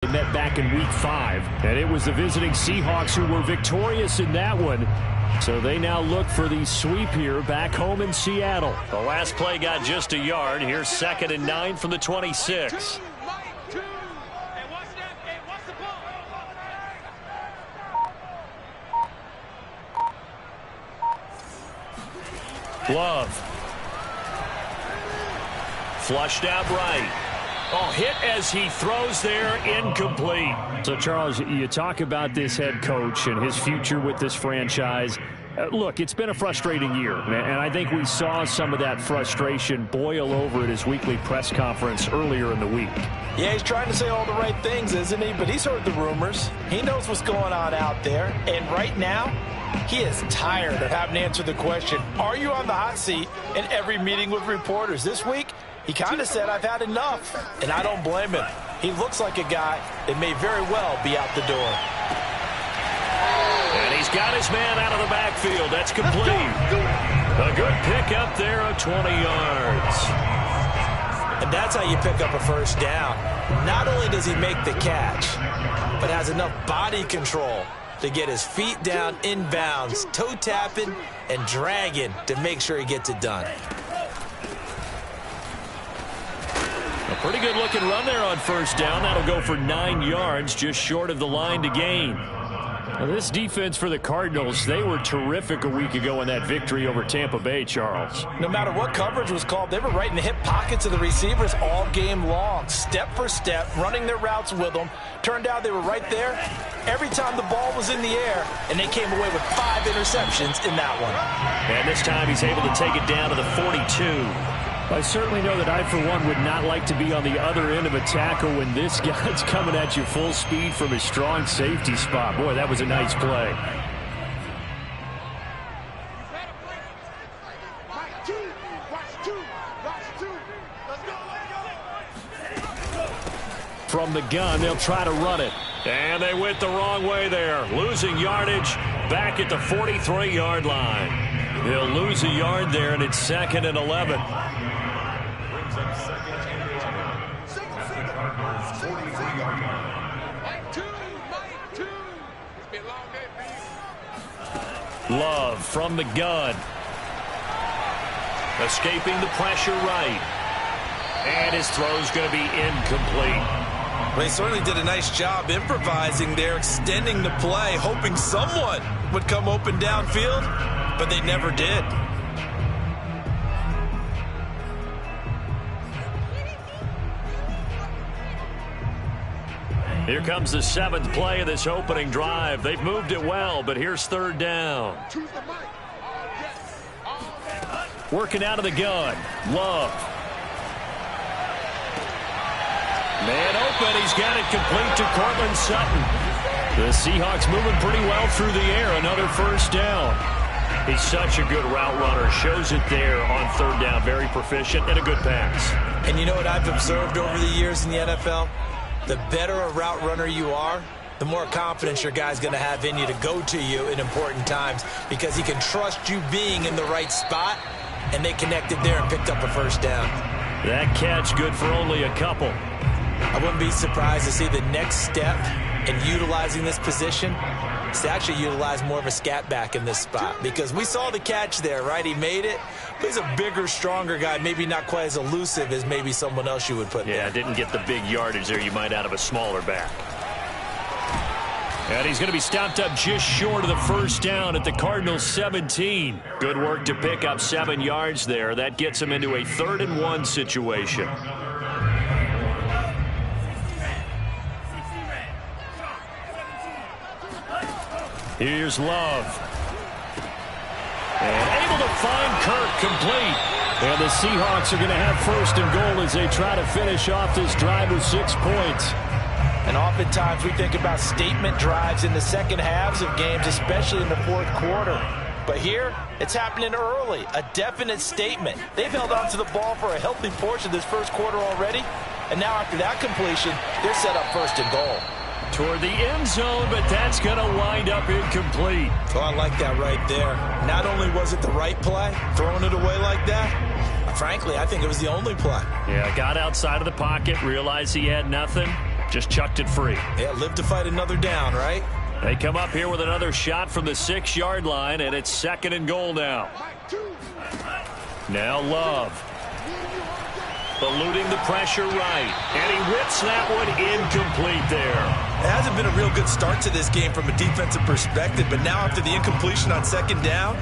They met back in Week 5, and it was the visiting Seahawks who were victorious in that one. So they now look for the sweep here back home in Seattle. The last play got just a yard. Here's 2nd and 9 from the 26. Love. Flushed out right. Oh, hit as he throws there, incomplete. So, Charles, you talk about this head coach and his future with this franchise. Look, it's been a frustrating year, and I think we saw some of that frustration boil over at his weekly press conference earlier in the week. Yeah, he's trying to say all the right things, isn't he? But he's heard the rumors. He knows what's going on out there. And right now, he is tired of having to answer the question, are you on the hot seat in every meeting with reporters? This week, he kind of said, I've had enough. And I don't blame him. He looks like a guy that may very well be out the door. And he's got his man out of the backfield. That's complete. A good pickup there of 20 yards. And that's how you pick up a first down. Not only does he make the catch, but has enough body control to get his feet down inbounds, toe tapping and dragging to make sure he gets it done. A pretty good looking run there on first down. That'll go for 9 yards, just short of the line to gain. Now, this defense for the Cardinals, they were terrific a week ago in that victory over Tampa Bay, Charles. No matter what coverage was called, they were right in the hip pockets of the receivers all game long, step for step, running their routes with them. Turned out they were right there every time the ball was in the air, and they came away with 5 interceptions in that one. And this time he's able to take it down to the 42. I certainly know that I, for one, would not like to be on the other end of a tackle when this guy's coming at you full speed from his strong safety spot. Boy, that was a nice play. From the gun, they'll try to run it. And they went the wrong way there. Losing yardage back at the 43-yard line. They'll lose a yard there, and it's 2nd and 11. Love from the gun. Escaping the pressure right. And his throw's going to be incomplete. Well, he certainly did a nice job improvising there, extending the play, hoping someone would come open downfield, but they never did. Here comes the 7th play of this opening drive. They've moved it well, but here's 3rd down. Working out of the gun. Love. Man open. He's got it complete to Courtland Sutton. The Seahawks moving pretty well through the air. Another first down. He's such a good route runner. Shows it there on 3rd down. Very proficient and a good pass. And you know what I've observed over the years in the NFL? The better a route runner you are, the more confidence your guy's going to have in you to go to you in important times because he can trust you being in the right spot, and they connected there and picked up a first down. That catch good for only a couple. I wouldn't be surprised to see the next step in utilizing this position is to actually utilize more of a scat back in this spot because we saw the catch there, right? He made it. But he's a bigger, stronger guy, maybe not quite as elusive as maybe someone else you would put there. Yeah, didn't get the big yardage there you might out of a smaller back. And he's going to be stopped up just short of the first down at the Cardinals 17. Good work to pick up 7 yards there. That gets him into a 3rd and 1 situation. Here's Love. And able to find Kirk complete. And the Seahawks are going to have 1st and goal as they try to finish off this drive with 6 points. And oftentimes we think about statement drives in the second halves of games, especially in the 4th quarter. But here, it's happening early, a definite statement. They've held on to the ball for a healthy portion of this 1st quarter already. And now after that completion, they're set up 1st and goal. Toward the end zone, but that's going to wind up incomplete. Oh, I like that right there. Not only was it the right play, throwing it away like that, frankly, I think it was the only play. Yeah, got outside of the pocket, realized he had nothing, Just chucked it free. Yeah, live to fight another down, right? They come up here with another shot from the 6-yard line, and it's 2nd and goal now. Now Love. Eluding the pressure right. And he whips that one incomplete there. It hasn't been a real good start to this game from a defensive perspective, but now after the incompletion on 2nd down,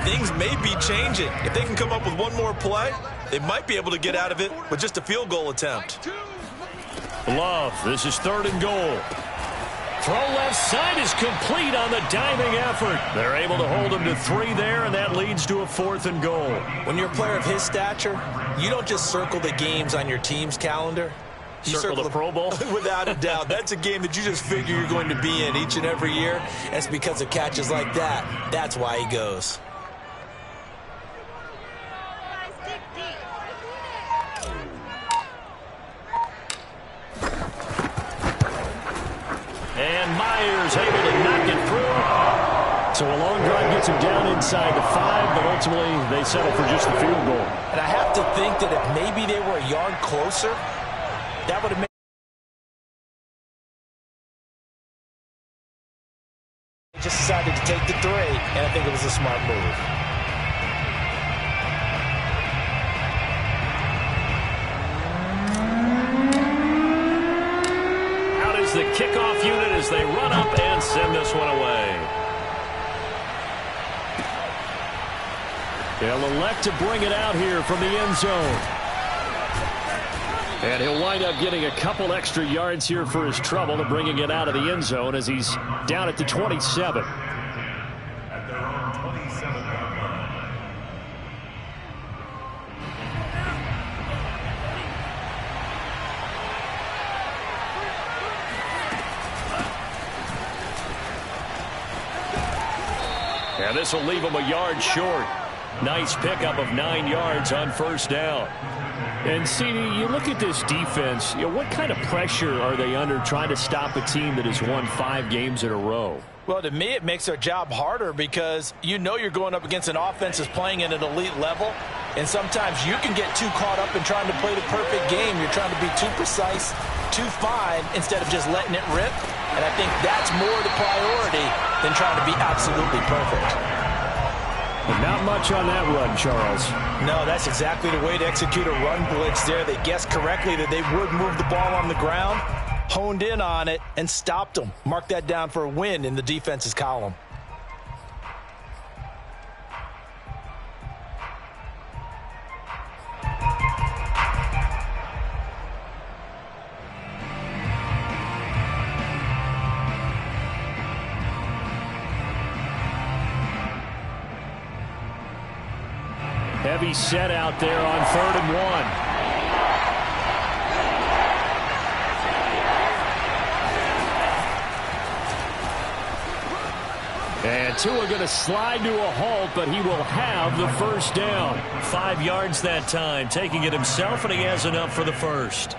things may be changing. If they can come up with one more play, they might be able to get out of it with just a field goal attempt. Love, this is 3rd and goal. Throw left side is complete on the diving effort. They're able to hold him to 3 there, and that leads to a 4th and goal. When you're a player of his stature, you don't just circle the games on your team's calendar. You circle the Pro Bowl? Without a doubt. That's a game that you just figure you're going to be in each and every year. And it's because of catches like that. That's why he goes. And Myers able to knock it through. So a long drive gets him down inside the 5, but ultimately they settle for just the field goal. And I have to think that if maybe they were a yard closer, that would have made just decided to take the 3, and I think it was a smart move. The kickoff unit as they run up and send this one away. They'll elect to bring it out here from the end zone. And he'll wind up getting a couple extra yards here for his trouble and bringing it out of the end zone as he's down at the 27. And this will leave him a yard short. Nice pickup of 9 yards on 1st down. And, CD, you look at this defense, what kind of pressure are they under trying to stop a team that has won 5 games in a row? Well, to me, it makes their job harder because you know you're going up against an offense that's playing at an elite level. And sometimes you can get too caught up in trying to play the perfect game. You're trying to be too precise, too fine, instead of just letting it rip. And I think that's more the priority than trying to be absolutely perfect. But not much on that run, Charles. No, that's exactly the way to execute a run blitz there. They guessed correctly that they would move the ball on the ground, honed in on it, and stopped them. Mark that down for a win in the defense's column. Heavy set out there on 3rd and 1. And Tua going to slide to a halt, but he will have the 1st down. 5 yards that time, taking it himself, and he has enough for the 1st.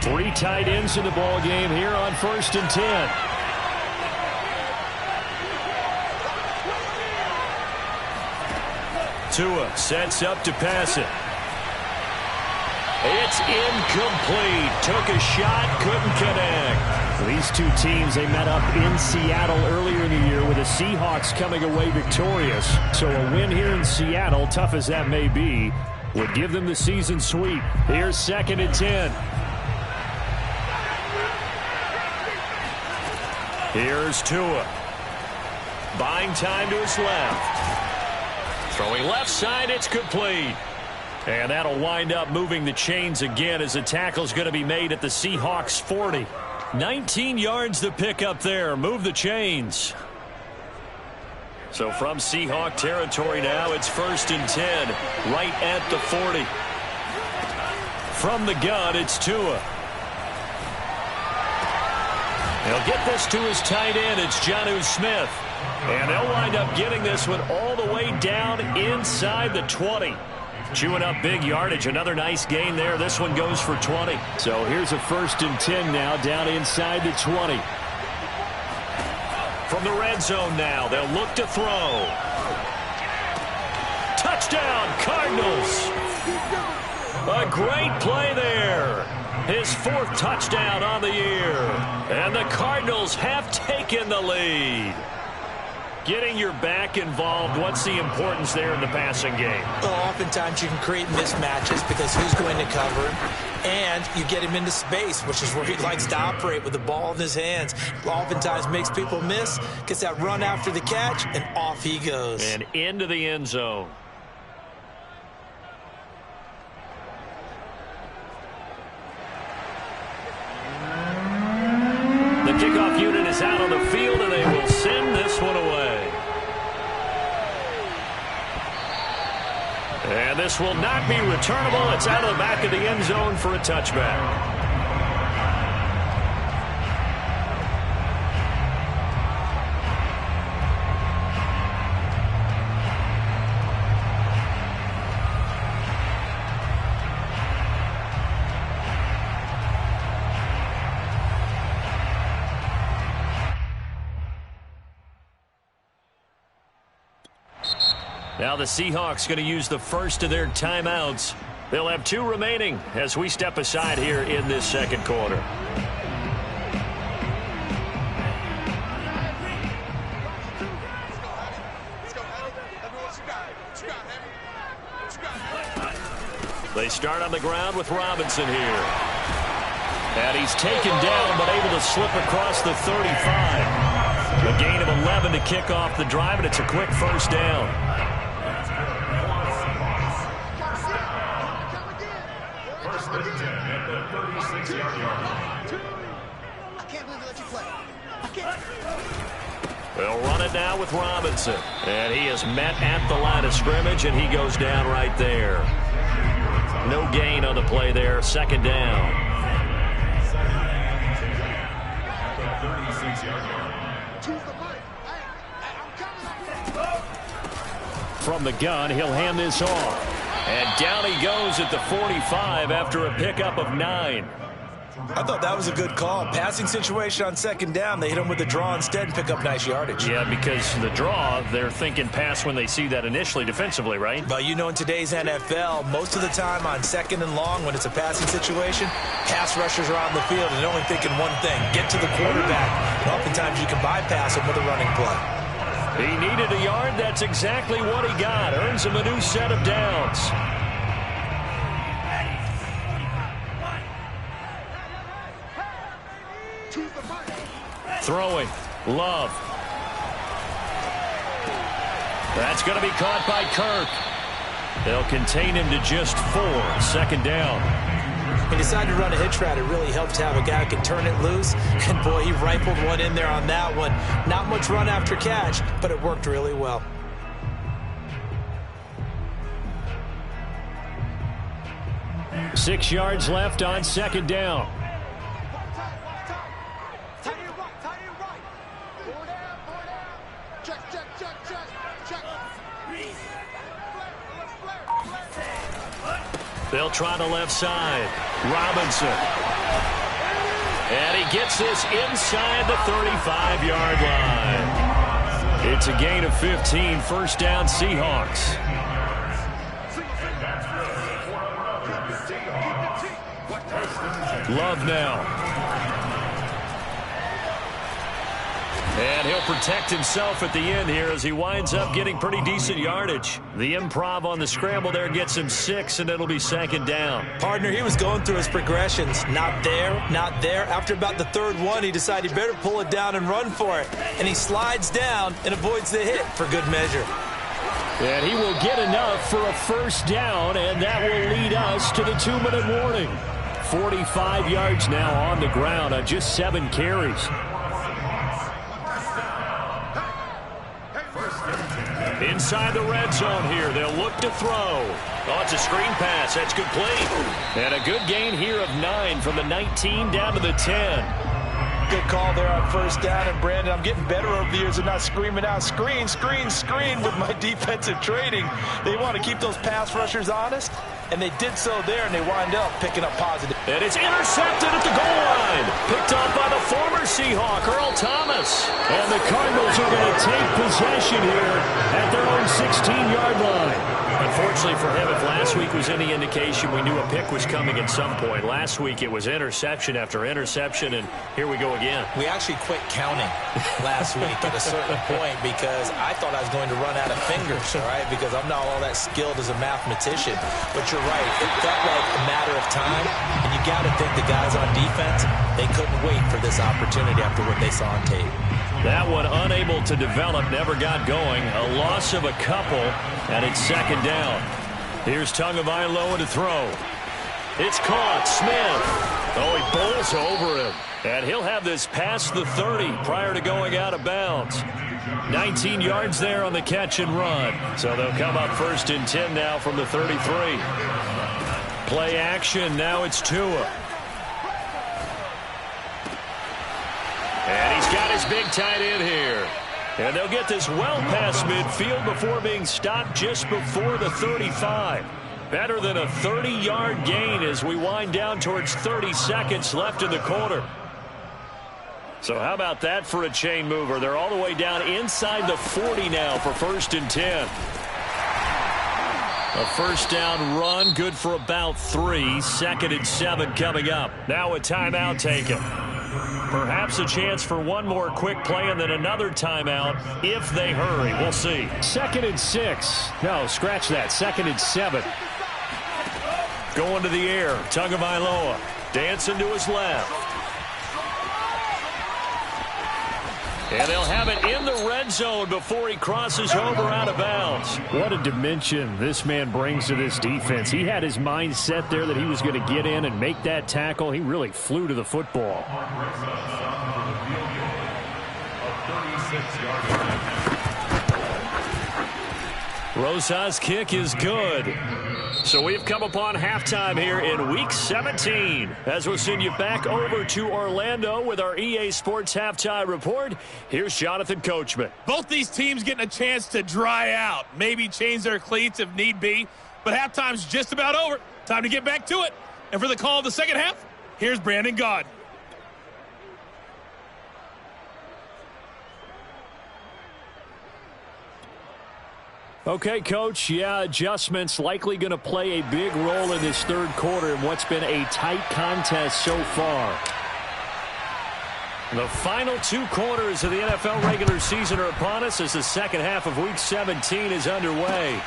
Three tight ends in the ball game here on 1st and 10. Tua sets up to pass it. It's incomplete. Took a shot, couldn't connect. These two teams, they met up in Seattle earlier in the year with the Seahawks coming away victorious. So a win here in Seattle, tough as that may be, would give them the season sweep. Here's 2nd and 10. Here's Tua. Buying time to his left. Throwing left side, it's complete. And that'll wind up moving the chains again as the tackle's going to be made at the Seahawks 40. 19 yards to pick up there. Move the chains. So from Seahawk territory now, it's 1st and 10, right at the 40. From the gun, it's Tua. He'll get this to his tight end. It's Jonnu Smith. And they'll wind up getting this one all the way down inside the 20. Chewing up big yardage. Another nice gain there. This one goes for 20. So here's a 1st and 10 now down inside the 20. From the red zone now, they'll look to throw. Touchdown, Cardinals. A great play there. His 4th touchdown on the year. And the Cardinals have taken the lead. Getting your back involved, what's the importance there in the passing game? Well, oftentimes you can create mismatches because who's going to cover him, and you get him into space, which is where he likes to operate with the ball in his hands. Oftentimes makes people miss, gets that run after the catch, and off he goes. And into the end zone. The kickoff unit is out on the field, and they will send this one away. And this will not be returnable. It's out of the back of the end zone for a touchback. Now the Seahawks going to use the first of their timeouts. They'll have 2 remaining as we step aside here in this second quarter. They start on the ground with Robinson here. And he's taken down but able to slip across the 35. A gain of 11 to kick off the drive, and it's a quick first down. They'll run it now with Robinson. And he is met at the line of scrimmage, and he goes down right there. No gain on the play there. Second down. From the gun, he'll hand this off. And down he goes at the 45 after a pickup of 9. I thought that was a good call. Passing situation on second down. They hit him with the draw instead and pick up nice yardage. Yeah, because the draw, they're thinking pass when they see that initially defensively, right? But you know, in today's NFL, most of the time on second and long, when it's a passing situation, pass rushers are on the field and they're only thinking one thing, get to the quarterback. And oftentimes you can bypass him with a running play. He needed a yard. That's exactly what he got. Earns him a new set of downs. Throwing. Love. That's going to be caught by Kirk. They'll contain him to just 4. Second down. He decided to run a hitch route. It really helped to have a guy who can turn it loose. And, boy, he rifled one in there on that one. Not much run after catch, but it worked really well. Six yards left on second down. They'll try the left side. Robinson. And he gets this inside the 35-yard line. It's a gain of 15. First down, Seahawks. Love now. And he'll protect himself at the end here as he winds up getting pretty decent yardage. The improv on the scramble there gets him 6, and it'll be second down. Partner, he was going through his progressions. Not there, not there. After about the third one, he decided he better pull it down and run for it. And he slides down and avoids the hit for good measure. And he will get enough for a first down, and that will lead us to the 2-minute warning. 45 yards now on the ground on just 7 carries. Inside the red zone here. They'll look to throw. Oh, it's a screen pass. That's complete. And a good gain here of 9 from the 19 down to the 10. Good call there on first down. And, Brandon, I'm getting better over the years of not screaming out, screen, screen, screen with my defensive training. They want to keep those pass rushers honest, and they did so there, and they wind up picking up positive. And it's intercepted at the goal line. Picked off by the former Seahawk, Earl Thomas. And the Cardinals are going to take possession here at their own 16-yard line. Unfortunately for him, if last week was any indication, we knew a pick was coming at some point. Last week it was interception after interception, and here we go again. We actually quit counting last week at a certain point because I thought I was going to run out of fingers, all right, because I'm not all that skilled as a mathematician. But you're right. It felt like a matter of time, and you got to think the guys on defense, they couldn't wait for this opportunity after what they saw on tape. That one unable to develop, never got going. A loss of a couple, and it's second down. Here's Tagovailoa to throw. It's caught. Smith. Oh, he bowls over him. And he'll have this past the 30 prior to going out of bounds. 19 yards there on the catch and run. So they'll come up first and 10 now from the 33. Play action. Now it's Tua. And he's got his big tight end here. And they'll get this well past midfield before being stopped just before the 35. Better than a 30-yard gain as we wind down towards 30 seconds left in the quarter. So how about that for a chain mover? They're all the way down inside the 40 now for first and 10. A first down run, good for about 3. Second and 7 coming up. Now a timeout taken. Perhaps a chance for one more quick play and then another timeout if they hurry. We'll see. Second and 6. No, scratch that. Second and 7. Going to the air. Tagovailoa dancing to his left. And they'll have it in the red zone before he crosses over out of bounds. What a dimension this man brings to this defense. He had his mind set there that he was going to get in and make that tackle. He really flew to the football. Rosas' kick is good. So we've come upon halftime here in Week 17. As we'll send you back over to Orlando with our EA Sports Halftime Report, here's Jonathan Coachman. Both these teams getting a chance to dry out, maybe change their cleats if need be, but halftime's just about over. Time to get back to it. And for the call of the second half, here's Brandon Gaudin. Okay, Coach, yeah, adjustments likely going to play a big role in this third quarter in what's been a tight contest so far. The final 2 quarters of the NFL regular season are upon us as the second half of Week 17 is underway.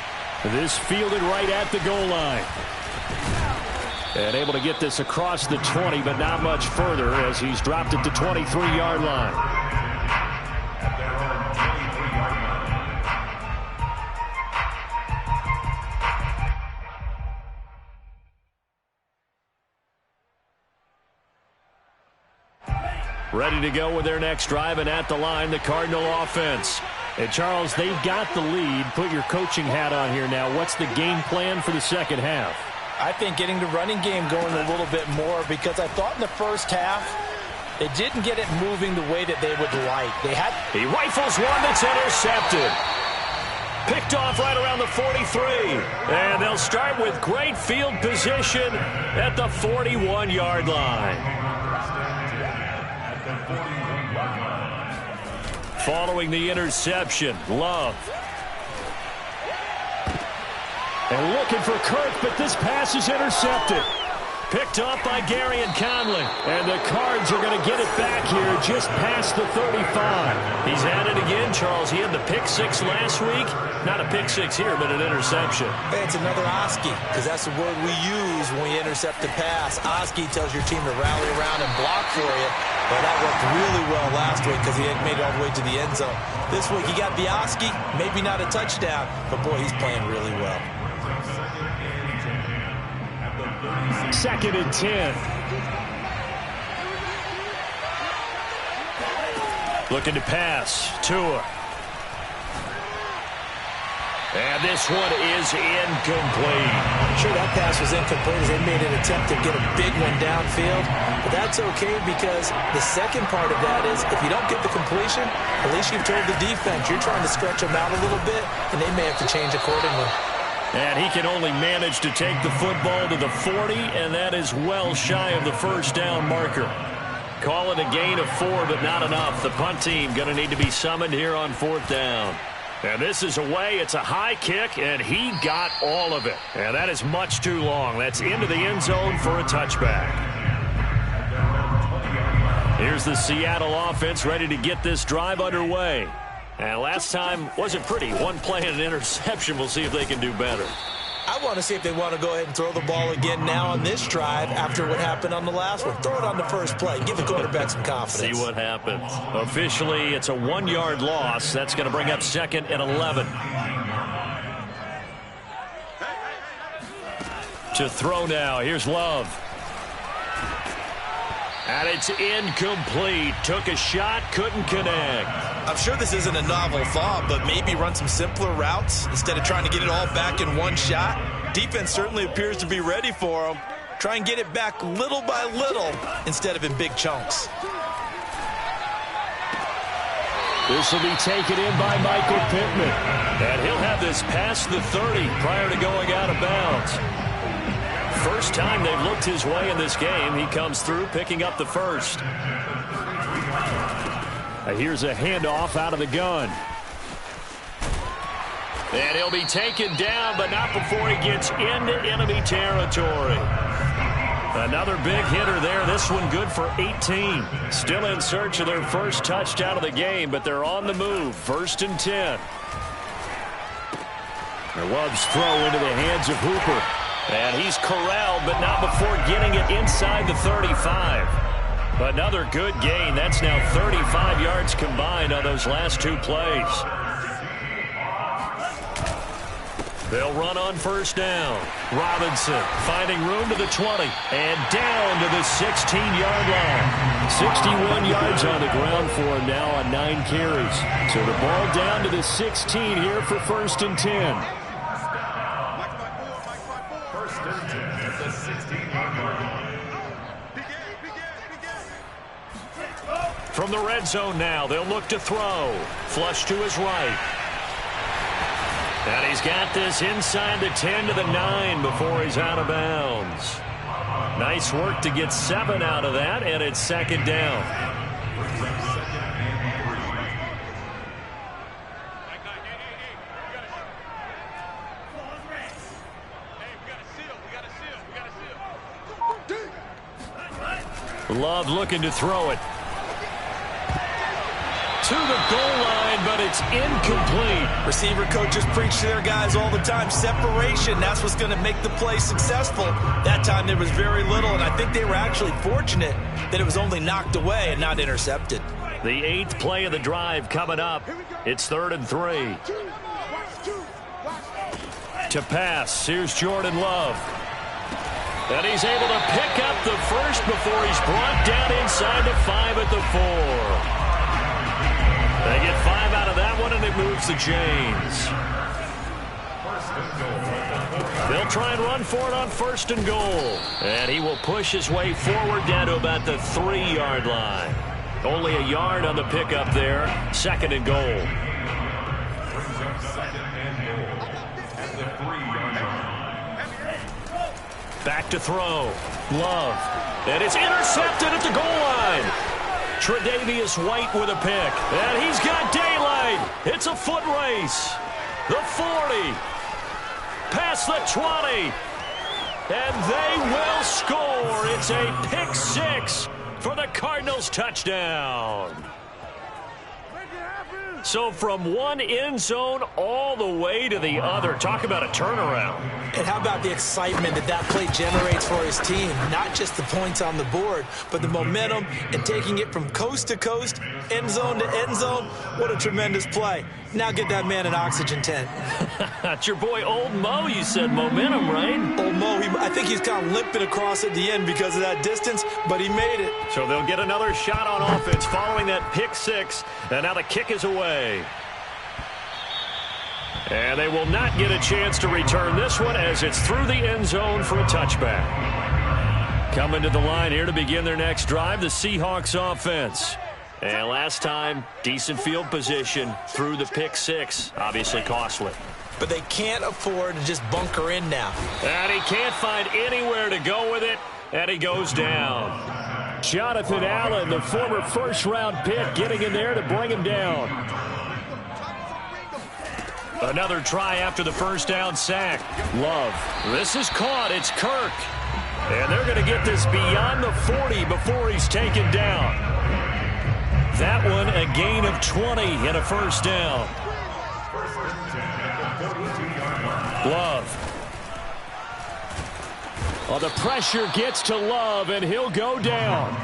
This fielded right at the goal line. And able to get this across the 20, but not much further as he's dropped it to 23-yard line. Ready to go with their next drive, and at the line, the Cardinal offense. And, Charles, they've got the lead. Put your coaching hat on here now. What's the game plan for the second half? I think getting the running game going a little bit more because I thought in the first half they didn't get it moving the way that they would like. He rifles one that's intercepted. Picked off right around the 43. And they'll start with great field position at the 41-yard line. Following the interception, Love. And looking for Kirk, but this pass is intercepted. Picked off by Gary and Conley. And the Cards are going to get it back here just past the 35. He's at it again, Charles. He had the pick 6 last week. Not a pick 6 here, but an interception. Hey, it's another Oski, because that's the word we use when we intercept the pass. Oski tells your team to rally around and block for you. But that worked really well last week because he had made it all the way to the end zone. This week he got the Oski, maybe not a touchdown, but boy, he's playing really well. Second and 10. Looking to pass. Tua. And And this one is incomplete. I'm sure that pass was incomplete as they made an attempt to get a big one downfield. But that's okay because the second part of that is if you don't get the completion, at least you've told the defense you're trying to stretch them out a little bit, and they may have to change accordingly. And he can only manage to take the football to the 40, and that is well shy of the first down marker. Call it a gain of 4, but not enough. The punt team going to need to be summoned here on 4th down. And this is away. It's a high kick, and he got all of it. And that is much too long. That's into the end zone for a touchback. Here's the Seattle offense ready to get this drive underway. And last time wasn't pretty. One play and an interception. We'll see if they can do better. I want to see if they want to go ahead and throw the ball again now on this drive after what happened on the last one. Throw it on the first play. Give the quarterback some confidence. See what happens. Officially, it's a 1-yard loss. That's going to bring up 2nd and 11. To throw now. Here's Love. And it's incomplete. Took a shot, couldn't connect. I'm sure this isn't a novel thought, but maybe run some simpler routes instead of trying to get it all back in one shot. Defense certainly appears to be ready for them. Try and get it back little by little instead of in big chunks. This will be taken in by Michael Pittman. And he'll have this past the 30 prior to going out of bounds. First time they've looked his way in this game. He comes through picking up the first. Here's a handoff out of the gun. And he'll be taken down, but not before he gets into enemy territory. Another big hitter there. This one good for 18. Still in search of their first touchdown of the game, but they're on the move. 1st and 10. Love's throw into the hands of Hooper. And he's corralled, but not before getting it inside the 35. Another good gain. That's now 35 yards combined on those last 2 plays. They'll run on 1st down. Robinson finding room to the 20 and down to the 16-yard line. 61 yards on the ground for him now on 9 carries. So the ball down to the 16 here for 1st and 10. From the red zone now, they'll look to throw. Flush to his right. And he's got this inside the 10 to the 9 before he's out of bounds. Nice work to get 7 out of that, and it's 2nd down. Love looking to throw it. To the goal line, but it's incomplete. Receiver coaches preach to their guys all the time. Separation, that's what's going to make the play successful. That time there was very little, and I think they were actually fortunate that it was only knocked away and not intercepted. The 8th play of the drive coming up. It's 3rd and 3. To pass, here's Jordan Love. And he's able to pick up the first before he's brought down inside the 5 at the 4. They get 5 out of that one, and it moves the chains. They'll try and run for it on 1st and goal. And he will push his way forward down to about the 3-yard line. Only a yard on the pickup there. 2nd and goal. Back to throw. Love. And it's intercepted at the goal line. Tre'Davious White with a pick. And he's got daylight. It's a foot race. The 40. Past the 20. And they will score. It's a pick 6 for the Cardinals touchdown. So from one end zone all the way to the other. Talk about a turnaround. And how about the excitement that that play generates for his team? Not just the points on the board, but the momentum and taking it from coast to coast, end zone to end zone. What a tremendous play. Now get that man an oxygen tent. That's your boy Old Mo. You said momentum, right? Old Mo, I think he's kind of limping across at the end because of that distance, but he made it. So they'll get another shot on offense following that pick 6, and now the kick is away. And they will not get a chance to return this one as it's through the end zone for a touchback. Coming to the line here to begin their next drive, the Seahawks offense. And last time, decent field position through the pick six. Obviously costly. But they can't afford to just bunker in now. And he can't find anywhere to go with it, and he goes down. Jonathan Allen, the former first-round pick, getting in there to bring him down. Another try after the first down sack. Love. This is caught. It's Kirk. And they're going to get this beyond the 40 before he's taken down. That one a gain of 20 and a first down. Love. Oh, the pressure gets to Love, and he'll go down.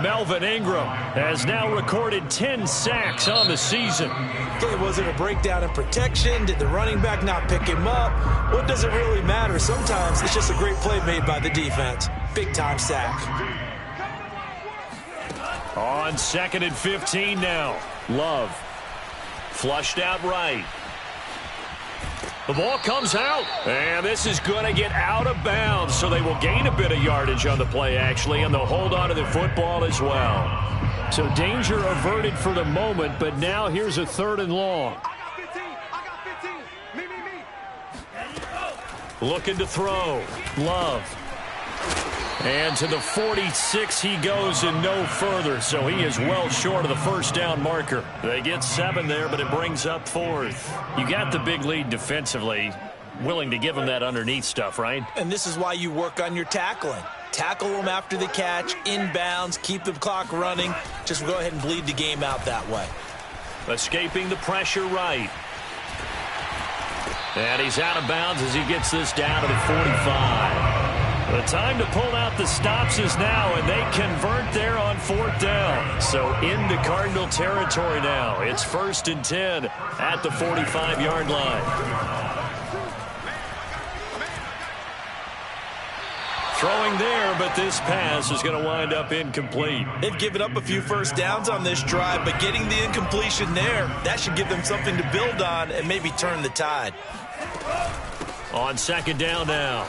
Melvin Ingram has now recorded 10 sacks on the season. Okay, was it a breakdown in protection? Did the running back not pick him up? What does it really matter? Sometimes it's just a great play made by the defense. Big-time sack. On 2nd and 15 now. Love. Flushed out right. The ball comes out, and this is going to get out of bounds, so they will gain a bit of yardage on the play, actually, and they'll hold on to the football as well. So danger averted for the moment, but now here's a 3rd and long. Looking to throw. Love. And to the 46 he goes and no further, so he is well short of the first down marker. They get 7 there, but it brings up 4th. You got the big lead defensively. Willing to give him that underneath stuff, right? And this is why you work on your tackling. Tackle them after the catch, inbounds, keep the clock running. Just go ahead and bleed the game out that way. Escaping the pressure right. And he's out of bounds as he gets this down to the 45. The time to pull out the stops is now, and they convert there on 4th down. So into Cardinal territory now. It's 1st and 10 at the 45-yard line. Throwing there, but this pass is going to wind up incomplete. They've given up a few first downs on this drive, but getting the incompletion there, that should give them something to build on and maybe turn the tide. On 2nd down now.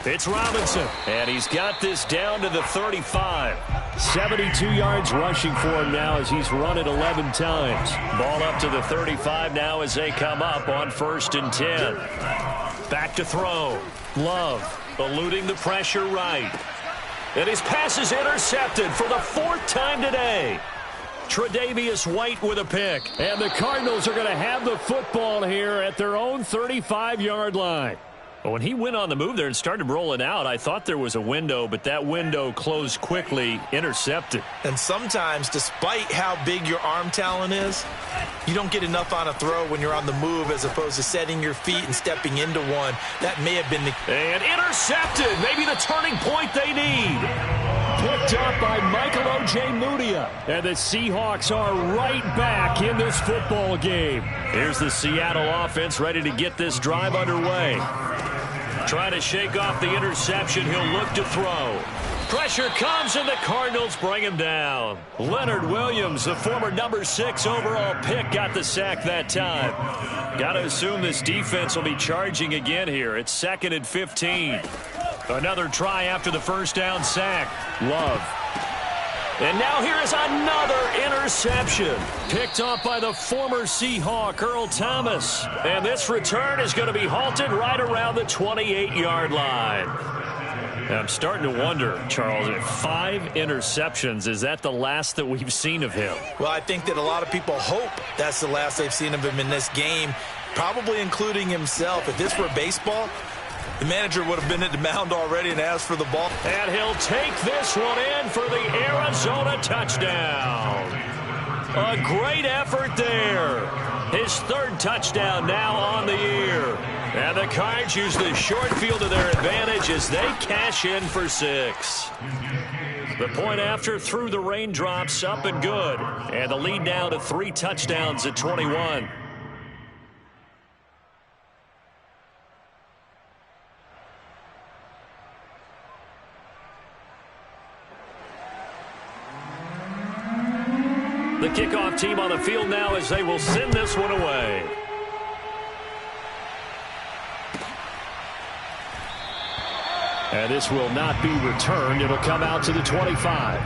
It's Robinson, and he's got this down to the 35. 72 yards rushing for him now as he's run it 11 times. Ball up to the 35 now as they come up on 1st and 10. Back to throw. Love eluding the pressure right. And his pass is intercepted for the 4th time today. Tre'Davious White with a pick. And the Cardinals are going to have the football here at their own 35-yard line. When he went on the move there and started rolling out, I thought there was a window, but that window closed quickly, intercepted. And sometimes, despite how big your arm talent is, you don't get enough on a throw when you're on the move as opposed to setting your feet and stepping into one. That may have been the... And intercepted, maybe the turning point they need. Picked up by Michael Ojemudia. And the Seahawks are right back in this football game. Here's the Seattle offense ready to get this drive underway. Trying to shake off the interception. He'll look to throw. Pressure comes, and the Cardinals bring him down. Leonard Williams, the former number 6 overall pick, got the sack that time. Got to assume this defense will be charging again here. It's 2nd and 15. Another try after the first down sack. Love. And now here is another interception. Picked off by the former Seahawk, Earl Thomas. And this return is going to be halted right around the 28-yard line. I'm starting to wonder, Charles, 5 interceptions, is that the last that we've seen of him? Well, I think that a lot of people hope that's the last they've seen of him in this game, probably including himself. If this were baseball, the manager would have been at the mound already and asked for the ball. And he'll take this one in for the Arizona touchdown. A great effort there. His 3rd touchdown now on the year. And the Cards use the short field to their advantage as they cash in for 6. The point after through the raindrops, up and good. And the lead now to 3 touchdowns at 21. The kickoff team on the field now as they will send this one away. And this will not be returned. It'll come out to the 25.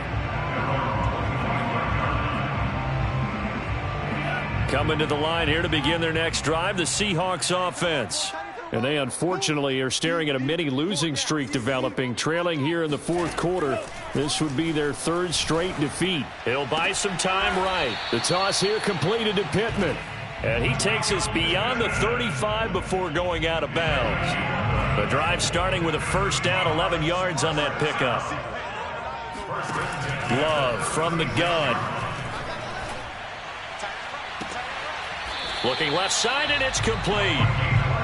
Coming to the line here to begin their next drive, the Seahawks offense. And they unfortunately are staring at a mini losing streak developing, trailing here in the fourth quarter. This would be their third straight defeat. He'll buy some time right. The toss here completed to Pittman. And he takes us beyond the 35 before going out of bounds. The drive starting with a first down, 11 yards on that pickup. Love from the gun. Looking left side, and it's complete.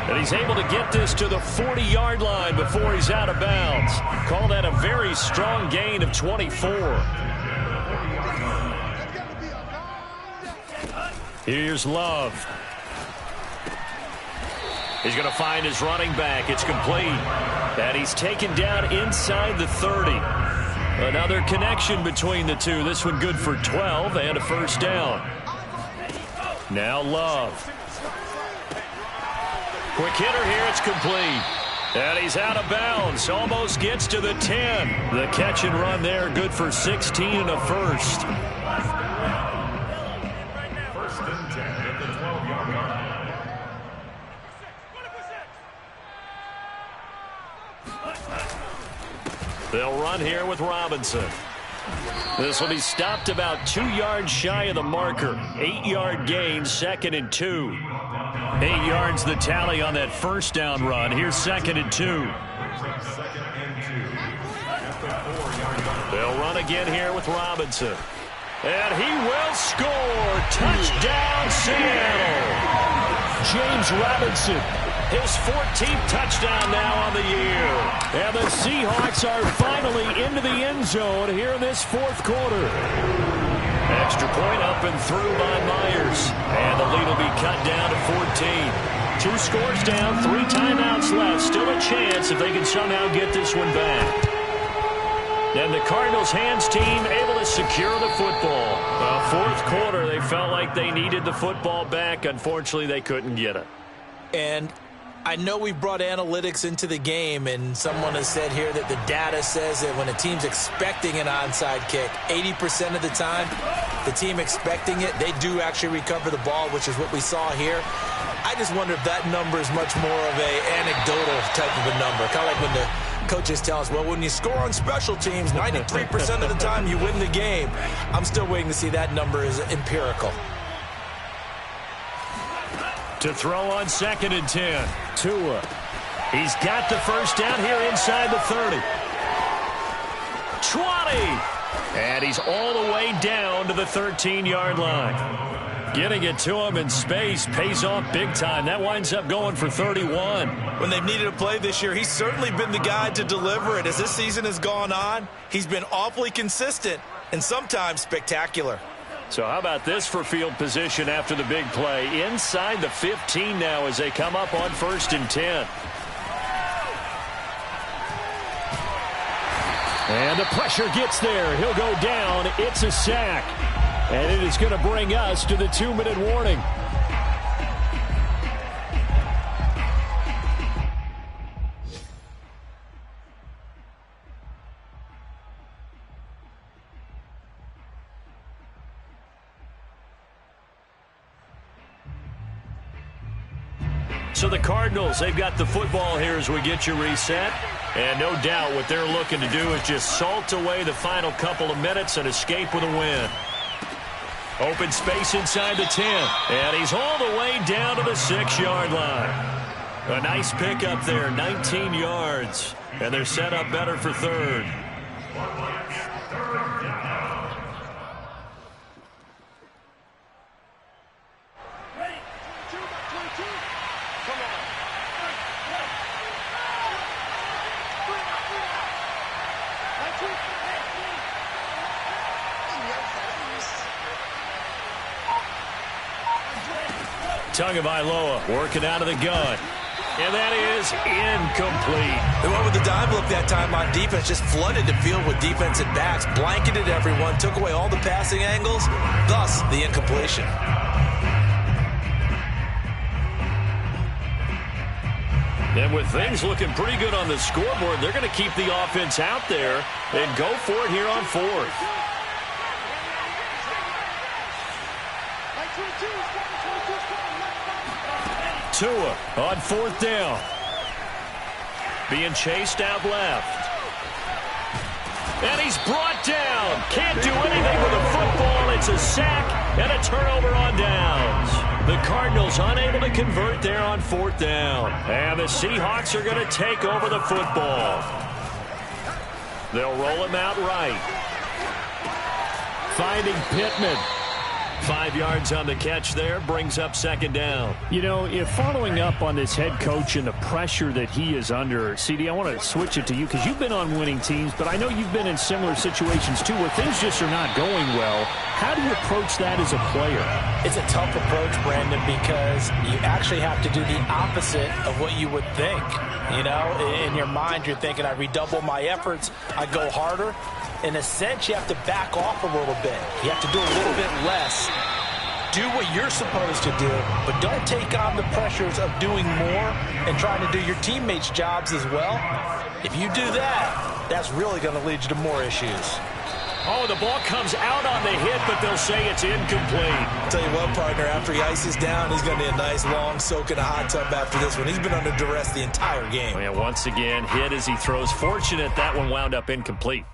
And he's able to get this to the 40-yard line before he's out of bounds. Call that a very strong gain of 24. Here's Love. He's going to find his running back. It's complete. And he's taken down inside the 30. Another connection between the two. This one good for 12 and a first down. Now Love. Quick hitter here. It's complete. And he's out of bounds. Almost gets to the 10. The catch and run there. Good for 16 and a first. They'll run here with Robinson. This will be stopped about 2 yards shy of the marker. 8-yard gain, 2nd and 2. 8 yards the tally on that first down run. Here's 2nd and 2. They'll run again here with Robinson. And he will score. Touchdown, Seattle. James Robinson. His 14th touchdown now on the year. And the Seahawks are finally into the end zone here in this fourth quarter. Extra point up and through by Myers. And the lead will be cut down to 14. 2 scores down, 3 timeouts left. Still a chance if they can somehow get this one back. And the Cardinals hands team able to secure the football. Fourth quarter, they felt like they needed the football back. Unfortunately, they couldn't get it. And I know we brought analytics into the game, and someone has said here that the data says that when a team's expecting an onside kick, 80% of the time, the team expecting it, they do actually recover the ball, which is what we saw here. I just wonder if that number is much more of an anecdotal type of a number. Kind of like when the coaches tell us, well, when you score on special teams, 93% of the time you win the game. I'm still waiting to see that number is empirical. To throw on 2nd and 10. Tua. He's got the first down here inside the 30. 20. And he's all the way down to the 13-yard line. Getting it to him in space pays off big time. That winds up going for 31. When they've needed a play this year, he's certainly been the guy to deliver it. As this season has gone on, he's been awfully consistent and sometimes spectacular. So how about this for field position after the big play? Inside the 15 now as they come up on 1st and 10. And the pressure gets there. He'll go down. It's a sack. And it is going to bring us to the 2-minute warning. So the Cardinals, they've got the football here as we get you reset. And no doubt what they're looking to do is just salt away the final couple of minutes and escape with a win. Open space inside the 10. And he's all the way down to the 6-yard line. A nice pickup there, 19 yards. And they're set up better for 3rd. Tagovailoa working out of the gun. And that is incomplete. They went with the dime look that time on defense. Just flooded the field with defensive backs. Blanketed everyone. Took away all the passing angles. Thus, the incompletion. And with things looking pretty good on the scoreboard, they're going to keep the offense out there and go for it here on fourth. Tua on fourth down. Being chased out left. And he's brought down. Can't do anything with the football. It's a sack and a turnover on downs. The Cardinals unable to convert there on fourth down. And the Seahawks are going to take over the football. They'll roll him out right. Finding Pittman. 5 yards on the catch there, brings up second down. You know, if following up on this head coach and the pressure that he is under, CD, I want to switch it to you because you've been on winning teams, but I know you've been in similar situations too where things just are not going well. How do you approach that as a player? It's a tough approach, Brandon, because you actually have to do the opposite of what you would think. You know, in your mind, you're thinking, I redouble my efforts, I go harder. In a sense, you have to back off a little bit. You have to do a little bit less. Do what you're supposed to do, but don't take on the pressures of doing more and trying to do your teammates' jobs as well. If you do that, that's really going to lead you to more issues. Oh, the ball comes out on the hit, but they'll say it's incomplete. Tell you what, partner, after he ices down, he's going to be a nice, long soak in a hot tub after this one. He's been under duress the entire game. And once again, hit as he throws. Fortunate that one wound up incomplete.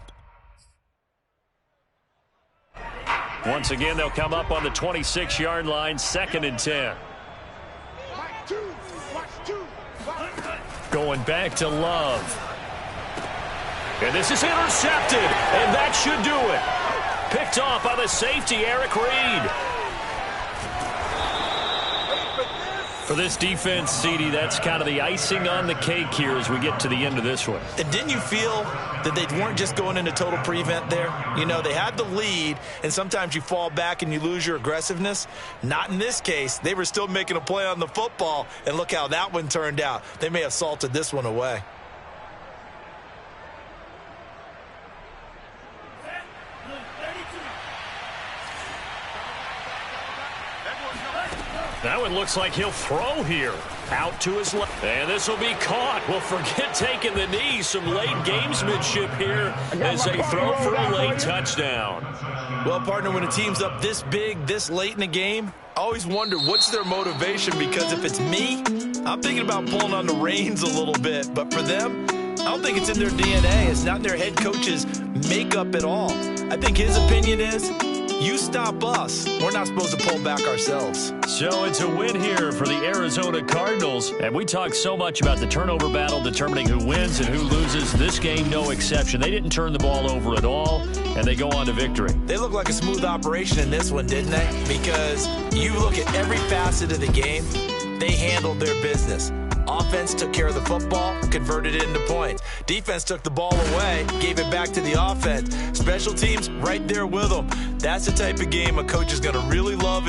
Once again, they'll come up on the 26-yard line, 2nd and 10. Going back to Love. And this is intercepted, and that should do it. Picked off by the safety, Eric Reed. For this defense, CD, that's kind of the icing on the cake here as we get to the end of this one. And didn't you feel that they weren't just going into total prevent there? You know, they had the lead, and sometimes you fall back and you lose your aggressiveness. Not in this case. They were still making a play on the football, and look how that one turned out. They may have salted this one away. That one looks like he'll throw here. Out to his left. And this will be caught. Well, forget taking the knee. Some late gamesmanship here as they throw for a late touchdown. Well, partner, when a team's up this big, this late in the game, I always wonder what's their motivation, because if it's me, I'm thinking about pulling on the reins a little bit. But for them, I don't think it's in their DNA. It's not in their head coach's makeup at all. I think his opinion is, you stop us. We're not supposed to pull back ourselves. So it's a win here for the Arizona Cardinals. And we talk so much about the turnover battle determining who wins and who loses. This game, no exception. They didn't turn the ball over at all, and they go on to victory. They look like a smooth operation in this one, didn't they? Because you look at every facet of the game, they handled their business. Offense took care of the football, converted it into points. Defense took the ball away, gave it back to the offense. Special teams right there with them. That's the type of game a coach is going to really love.